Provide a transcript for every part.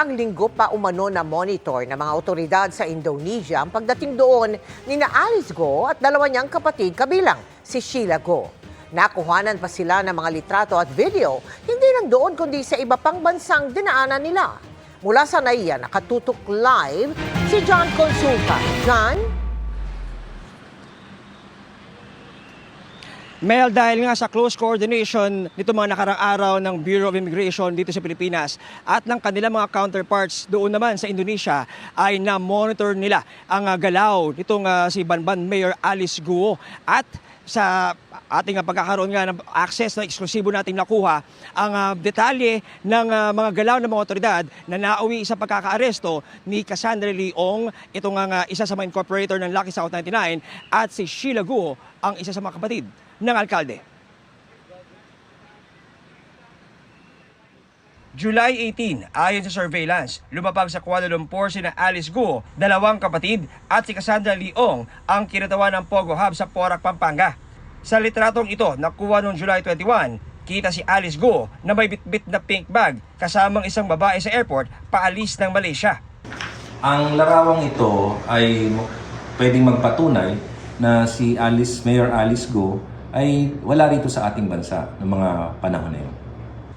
nakaraang linggo pa umano na monitor ng mga otoridad sa Indonesia ang pagdating doon ni na Alice Go at dalawa niyang kapatid kabilang si Sheila Go. Nakuhanan pa sila ng mga litrato at video, hindi lang doon kundi sa iba pang bansang dinaanan nila. Mula sa NAIA, nakatutok live si John Consulta. John? Mel, dahil nga sa close coordination nito mga nakarang araw ng Bureau of Immigration dito sa Pilipinas at ng kanilang mga counterparts doon naman sa Indonesia ay na-monitor nila ang galaw nitong si Banban Mayor Alice Guo at sa ating pagkakaroon nga ng access na eksklusibo nating nakuha ang detalye ng mga galaw ng mga otoridad na nauwi sa pagkakaaresto ni Cassandra Leong, itong isa sa mga incorporator ng Lucky South 99 at si Sheila Guo, ang isa sa mga kapatid ng alkalde. July 18, ayon sa surveillance, lumapag sa Kuala Lumpur sina Alice Guo, dalawang kapatid, at si Cassandra Leong ang kinatawan ng Pogo Hub sa Porac, Pampanga. Sa litratong ito, nakuha noong July 21, kita si Alice Guo na may bitbit na pink bag kasamang isang babae sa airport paalis ng Malaysia. Ang larawang ito ay pwedeng magpatunay na si Mayor Alice Guo ay wala rito sa ating bansa ng mga panahon na yun.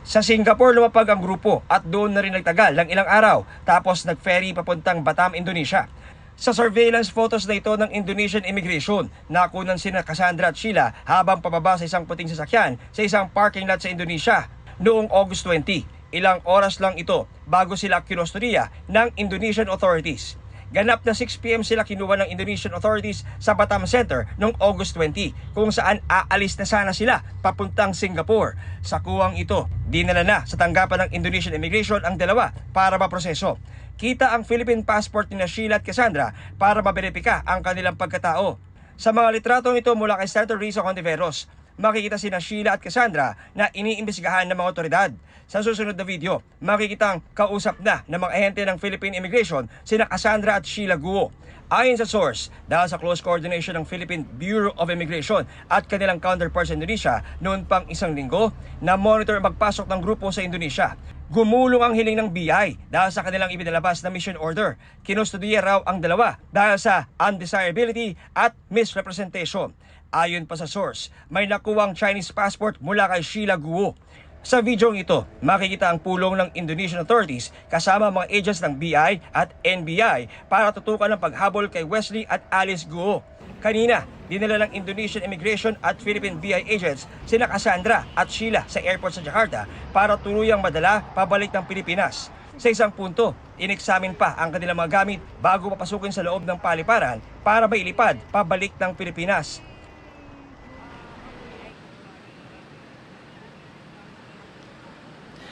Sa Singapore lumapag ang grupo at doon na rin nagtagal ng ilang araw tapos nag-ferry papuntang Batam, Indonesia. Sa surveillance photos na ito ng Indonesian Immigration, nakunan sina Cassandra at Sheila habang pababa sa isang puting sasakyan sa isang parking lot sa Indonesia noong August 20. Ilang oras lang ito bago sila kinustodiya ng Indonesian authorities. Ganap na 6 p.m. sila kinuha ng Indonesian authorities sa Batam Center noong August 20 kung saan aalis na sana sila papuntang Singapore. Sa kuwang ito, dinala na sa tanggapan ng Indonesian Immigration ang dalawa para maproseso. Kita ang Philippine passport ni Sheila at Cassandra para maberipika ang kanilang pagkatao. Sa mga litratong ito mula kay Senator Rizzo Contiveros, makikita sina Sheila at Cassandra na iniimbestigahan ng mga otoridad. Sa susunod na video, makikitang kausap na ng mga ahente ng Philippine Immigration sina Cassandra at Sheila Guo. Ayon sa source, dahil sa close coordination ng Philippine Bureau of Immigration at kanilang counterparts sa Indonesia noon pang isang linggo, na monitor ang magpasok ng grupo sa Indonesia. Gumulong ang hiling ng BI dahil sa kanilang ipinalabas na mission order. Kinustodiya raw ang dalawa dahil sa undesirability at misrepresentation. Ayon pa sa source, may nakuwang Chinese passport mula kay Sheila Guo. Sa videong ito, makikita ang pulong ng Indonesian authorities kasama mga agents ng BI at NBI para tutukan ang paghabol kay Wesley at Alice Guo. Kanina, dinala ng Indonesian Immigration at Philippine BI agents sina Cassandra at Sheila sa airport sa Jakarta para tuluyang madala pabalik ng Pilipinas. Sa isang punto, ineksamin pa ang kanilang mga gamit bago papasukin sa loob ng paliparan para mailipad pabalik ng Pilipinas.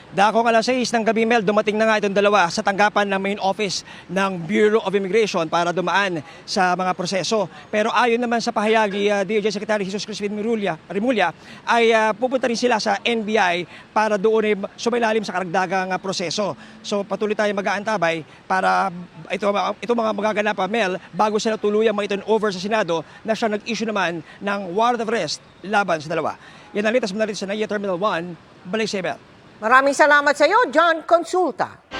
Dakong alas 6 ng gabi, Mel, dumating na nga itong dalawa sa tanggapan ng main office ng Bureau of Immigration para dumaan sa mga proseso. Pero ayon naman sa pahayag ni DOJ Secretary Jesus Crispin Remulla ay pupunta rin sila sa NBI para doon ay sumailalim sa karagdagang proseso. So patuloy tayo mag-aantabay para ito mga magaganap pa, Mel, bago sila tuluyang ma-turn over sa Senado na siya nag-issue naman ng warrant of arrest laban sa dalawa. Yan ang litas mo na rin sa NAIA Terminal 1, Balisay, Mel. Maraming salamat sa iyo, John Consulta.